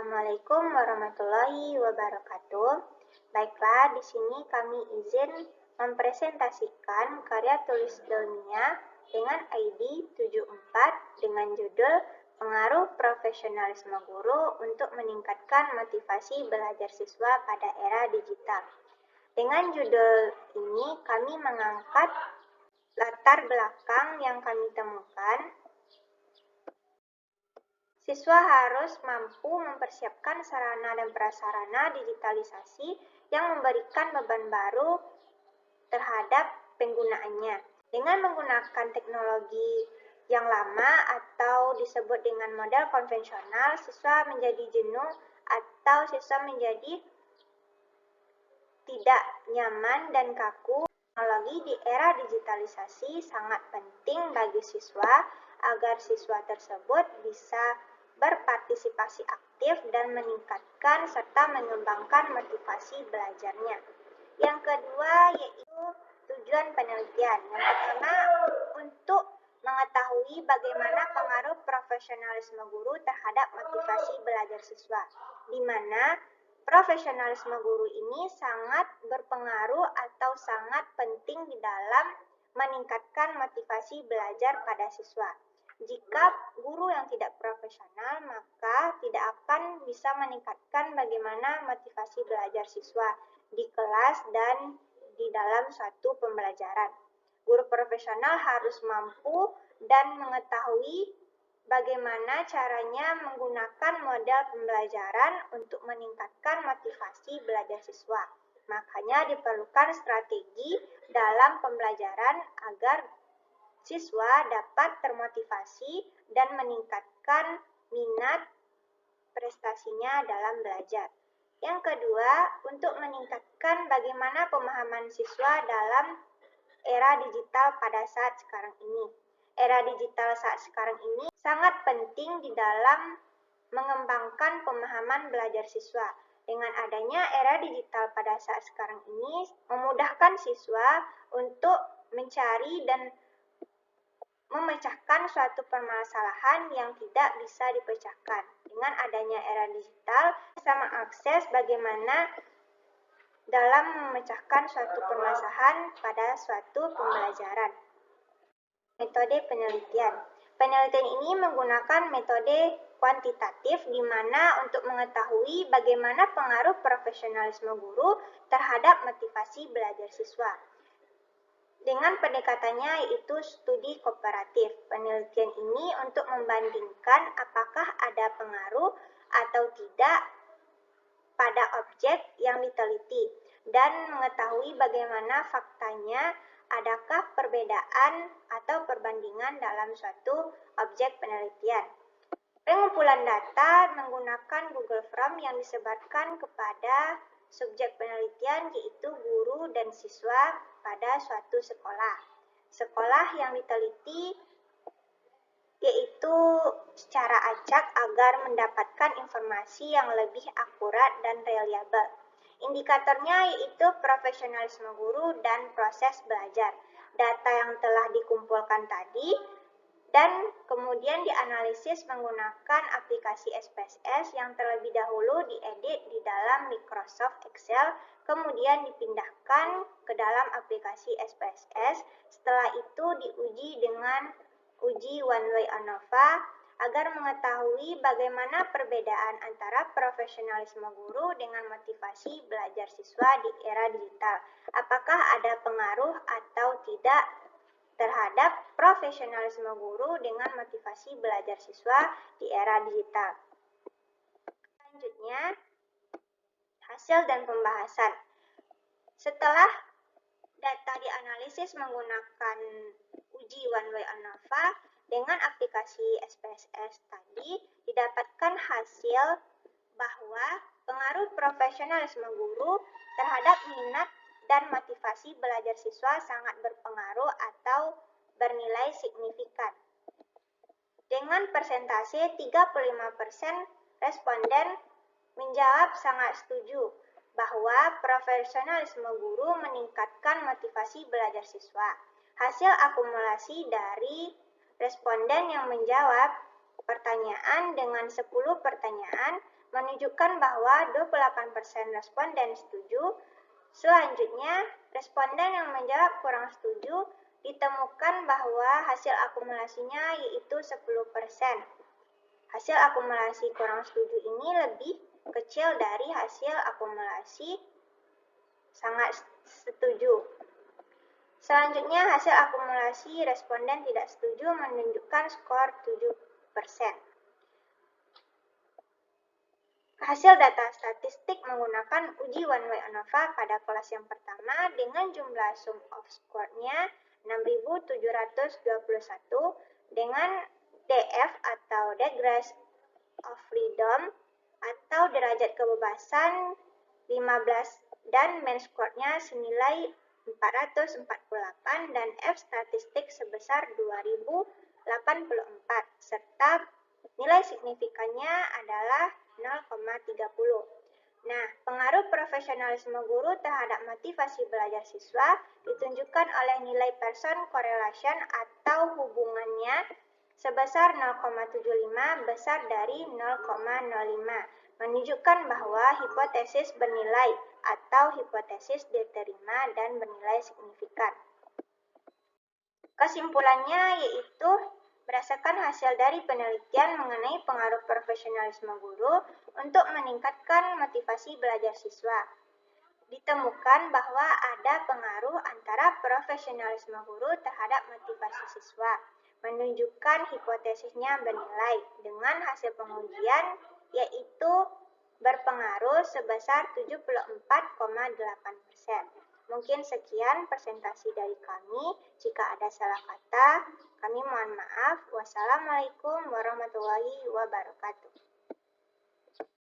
Assalamualaikum warahmatullahi wabarakatuh. Baiklah, di sini kami izin mempresentasikan karya tulis ilmiah dengan ID 74 dengan judul Pengaruh Profesionalisme Guru untuk Meningkatkan Motivasi Belajar Siswa pada Era Digital. Dengan judul ini, kami mengangkat latar belakang yang kami temukan. Siswa harus mampu mempersiapkan sarana dan prasarana digitalisasi yang memberikan beban baru terhadap penggunaannya. Dengan menggunakan teknologi yang lama atau disebut dengan model konvensional, siswa menjadi jenuh atau siswa menjadi tidak nyaman dan kaku. Teknologi di era digitalisasi sangat penting bagi siswa agar siswa tersebut bisa berpartisipasi aktif dan meningkatkan serta mengembangkan motivasi belajarnya. Yang kedua yaitu tujuan penelitian. Yang pertama, untuk mengetahui bagaimana pengaruh profesionalisme guru terhadap motivasi belajar siswa, di mana profesionalisme guru ini sangat berpengaruh atau sangat penting di dalam meningkatkan motivasi belajar pada siswa. Jika guru yang tidak profesional, maka tidak akan bisa meningkatkan bagaimana motivasi belajar siswa di kelas dan di dalam suatu pembelajaran. Guru profesional harus mampu dan mengetahui bagaimana caranya menggunakan model pembelajaran untuk meningkatkan motivasi belajar siswa. Makanya diperlukan strategi dalam pembelajaran agar siswa dapat termotivasi dan meningkatkan minat prestasinya dalam belajar. Yang kedua, untuk meningkatkan bagaimana pemahaman siswa dalam era digital pada saat sekarang ini. Era digital saat sekarang ini sangat penting di dalam mengembangkan pemahaman belajar siswa. Dengan adanya era digital pada saat sekarang ini, memudahkan siswa untuk mencari dan memecahkan suatu permasalahan yang tidak bisa dipecahkan. Dengan adanya era digital, bisa mengakses bagaimana dalam memecahkan suatu permasalahan pada suatu pembelajaran. Metode penelitian. Penelitian ini menggunakan metode kuantitatif di mana untuk mengetahui bagaimana pengaruh profesionalisme guru terhadap motivasi belajar siswa. Dengan pendekatannya yaitu studi komparatif. Penelitian ini untuk membandingkan apakah ada pengaruh atau tidak pada objek yang diteliti dan mengetahui bagaimana faktanya, adakah perbedaan atau perbandingan dalam suatu objek penelitian. Pengumpulan data menggunakan Google Form yang disebarkan kepada subjek penelitian yaitu guru dan siswa pada suatu sekolah. Sekolah yang diteliti yaitu secara acak agar mendapatkan informasi yang lebih akurat dan reliabel. Indikatornya yaitu profesionalisme guru dan proses belajar. Data yang telah dikumpulkan tadi dan kemudian dianalisis menggunakan aplikasi SPSS yang terlebih dahulu diedit di dalam Microsoft Excel, kemudian dipindahkan ke dalam aplikasi SPSS. Setelah itu diuji dengan uji one way ANOVA agar mengetahui bagaimana perbedaan antara profesionalisme guru dengan motivasi belajar siswa di era digital. Apakah ada pengaruh atau tidak terhadap profesionalisme guru dengan motivasi belajar siswa di era digital. Selanjutnya, hasil dan pembahasan. Setelah data dianalisis menggunakan uji one way ANOVA dengan aplikasi SPSS tadi, didapatkan hasil bahwa pengaruh profesionalisme guru terhadap minat dan motivasi belajar siswa sangat berpengaruh atau bernilai signifikan. Dengan persentase 35% responden menjawab sangat setuju bahwa profesionalisme guru meningkatkan motivasi belajar siswa. Hasil akumulasi dari responden yang menjawab pertanyaan dengan 10 pertanyaan menunjukkan bahwa 28% responden setuju. Selanjutnya, responden yang menjawab kurang setuju ditemukan bahwa hasil akumulasinya yaitu 10%. Hasil akumulasi kurang setuju ini lebih kecil dari hasil akumulasi sangat setuju. Selanjutnya, hasil akumulasi responden tidak setuju menunjukkan skor 7%. Hasil data statistik menggunakan uji one-way ANOVA pada kelas yang pertama dengan jumlah sum of score-nya 6.721 dengan DF atau Degrees of Freedom atau derajat kebebasan 15 dan mean score-nya senilai 448 dan F statistik sebesar 2084 serta nilai signifikannya adalah 0,30. Nah, pengaruh profesionalisme guru terhadap motivasi belajar siswa ditunjukkan oleh nilai Pearson correlation atau hubungannya sebesar 0,75 besar dari 0,05, menunjukkan bahwa hipotesis bernilai atau hipotesis diterima dan bernilai signifikan. Kesimpulannya yaitu berdasarkan hasil dari penelitian mengenai pengaruh profesionalisme guru untuk meningkatkan motivasi belajar siswa. Ditemukan bahwa ada pengaruh antara profesionalisme guru terhadap motivasi siswa, menunjukkan hipotesisnya bernilai dengan hasil pengujian yaitu berpengaruh sebesar 74,8%. Mungkin sekian presentasi dari kami. Jika ada salah kata, kami mohon maaf. Wassalamualaikum warahmatullahi wabarakatuh.